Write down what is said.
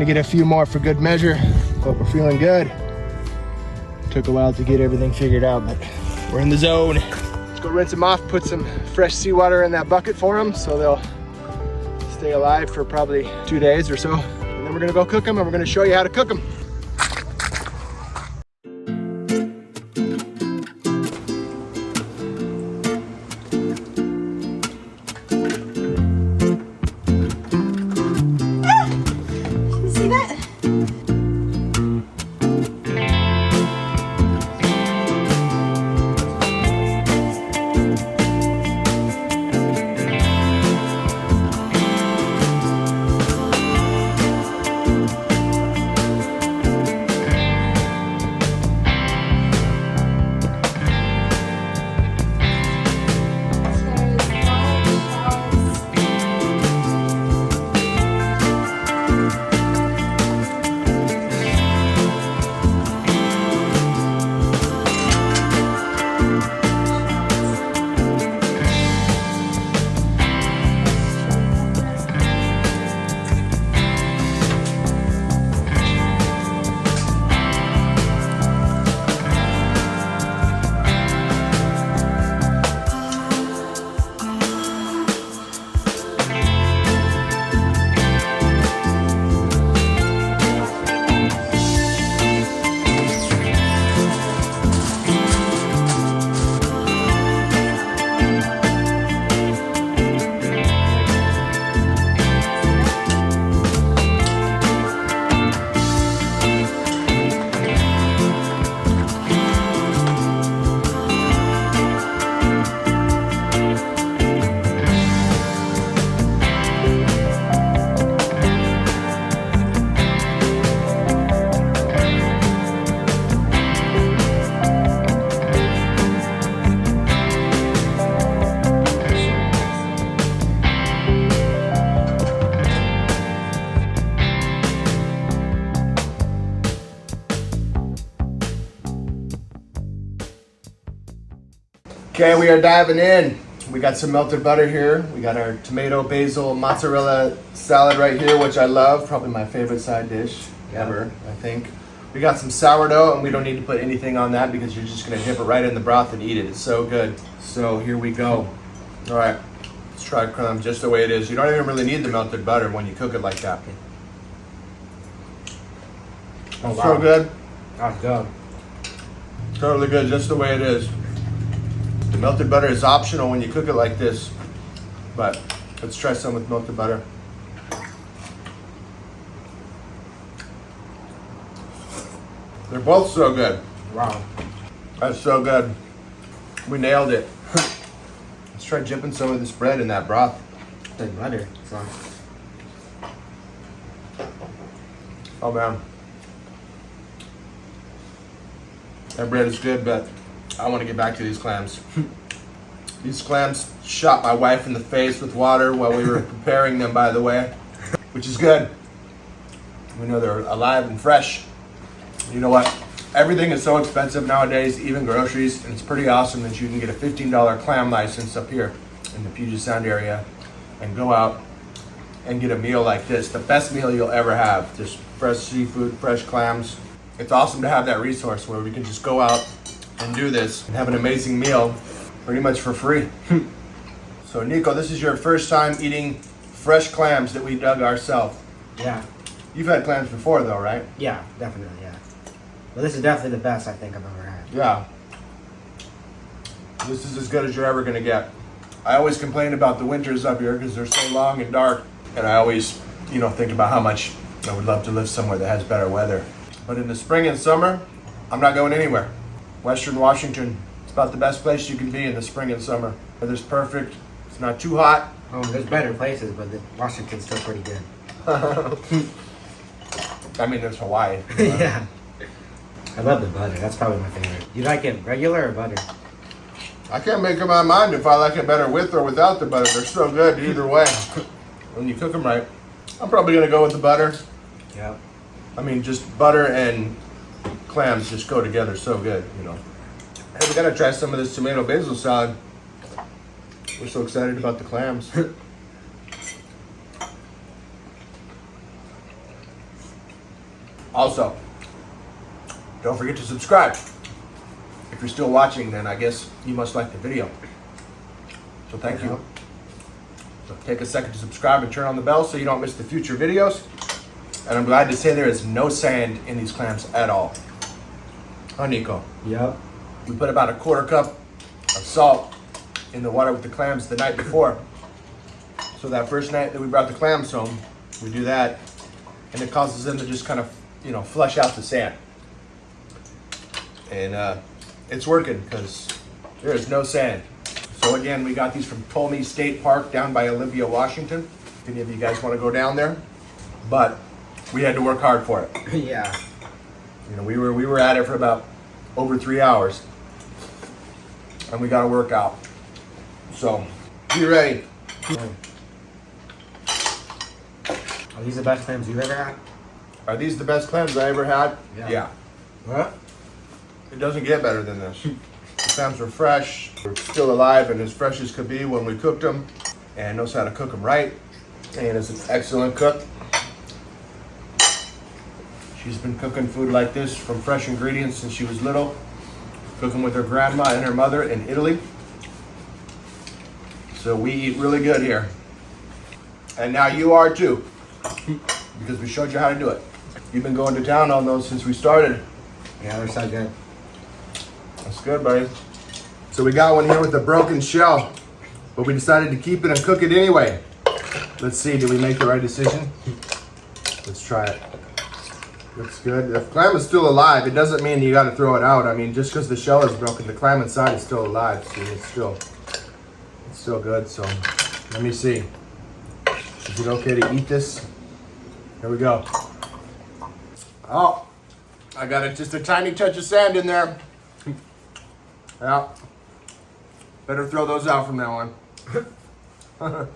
gonna get a few more for good measure, but we're feeling good. Took a while to get everything figured out, but we're in the zone. Let's go rinse them off, put some fresh seawater in that bucket for them so they'll stay alive for probably 2 days or so. And then we're gonna go cook them, and we're gonna show you how to cook them. Okay, we are diving in. We got some melted butter here. We got our tomato, basil, mozzarella salad right here, which I love. Probably my favorite side dish ever, I think. We got some sourdough, and we don't need to put anything on that because you're just gonna dip it right in the broth and eat it. It's so good. So here we go. All right, let's try crumb just the way it is. You don't even really need the melted butter when you cook it like that. Oh, wow. So good. That's good. Totally good, just the way it is. The melted butter is optional when you cook it like this, but let's try some with melted butter. They're both so good. Wow. That's so good. We nailed it. Let's try dipping some of this bread in that broth. The butter. So. Oh man. That bread is good, but I want to get back to these clams. These clams shot my wife in the face with water while we were preparing them, by the way, which is good. We know they're alive and fresh. You know what? Everything is so expensive nowadays, even groceries, and it's pretty awesome that you can get a $15 clam license up here in the Puget Sound area and go out and get a meal like this. The best meal you'll ever have. Just fresh seafood, fresh clams. It's awesome to have that resource where we can just go out and do this and have an amazing meal pretty much for free. So Nico, this is your first time eating fresh clams that we dug ourselves. Yeah. You've had clams before though, right? Yeah, definitely, yeah. But this is definitely the best I think I've ever had. Yeah. This is as good as you're ever gonna get. I always complain about the winters up here because they're so long and dark, and I always, think about how much I would love to live somewhere that has better weather. But in the spring and summer, I'm not going anywhere. Western Washington, it's about the best place you can be in the spring and summer. Weather's perfect, it's not too hot. Oh, there's better places, but Washington's still pretty good. I mean, there's Hawaii. Yeah. I love the butter, that's probably my favorite. You like it regular or butter? I can't make up my mind if I like it better with or without the butter. They're so good either way. When you cook them right. I'm probably gonna go with the butter. Yeah. I mean, just butter and clams just go together so good, Hey, we gotta try some of this tomato basil salad. We're so excited about the clams. Also, don't forget to subscribe. If you're still watching, then I guess you must like the video. So thank you. So take a second to subscribe and turn on the bell so you don't miss the future videos. And I'm glad to say there is no sand in these clams at all. Huh, Nico? Yep. We put about a quarter cup of salt in the water with the clams the night before. So that first night that we brought the clams home, we do that, and it causes them to just kind of, flush out the sand. And it's working because there is no sand. So again, we got these from Tolme State Park down by Olympia, Washington. If any of you guys want to go down there, but we had to work hard for it. Yeah. We were at it for about over 3 hours, and we got to work out. So be ready. Are these the best clams you've ever had? Are these the best clams I ever had? Yeah. What? It doesn't get better than this. The clams were fresh, were still alive and as fresh as could be when we cooked them, and knows how to cook them right, and is an excellent cook. She's been cooking food like this from fresh ingredients since she was little, cooking with her grandma and her mother in Italy. So we eat really good here. And now you are too, because we showed you how to do it. You've been going to town on those since we started. Yeah, they're so good. That's good, buddy. So we got one here with a broken shell, but we decided to keep it and cook it anyway. Let's see, did we make the right decision? Let's try it. Looks good. The clam is still alive. It doesn't mean you got to throw it out. I mean, just because the shell is broken, the clam inside is still alive. See, it's still good. So let me see. Is it okay to eat this? Here we go. Oh, I got just a tiny touch of sand in there. Yeah. Better throw those out from now on.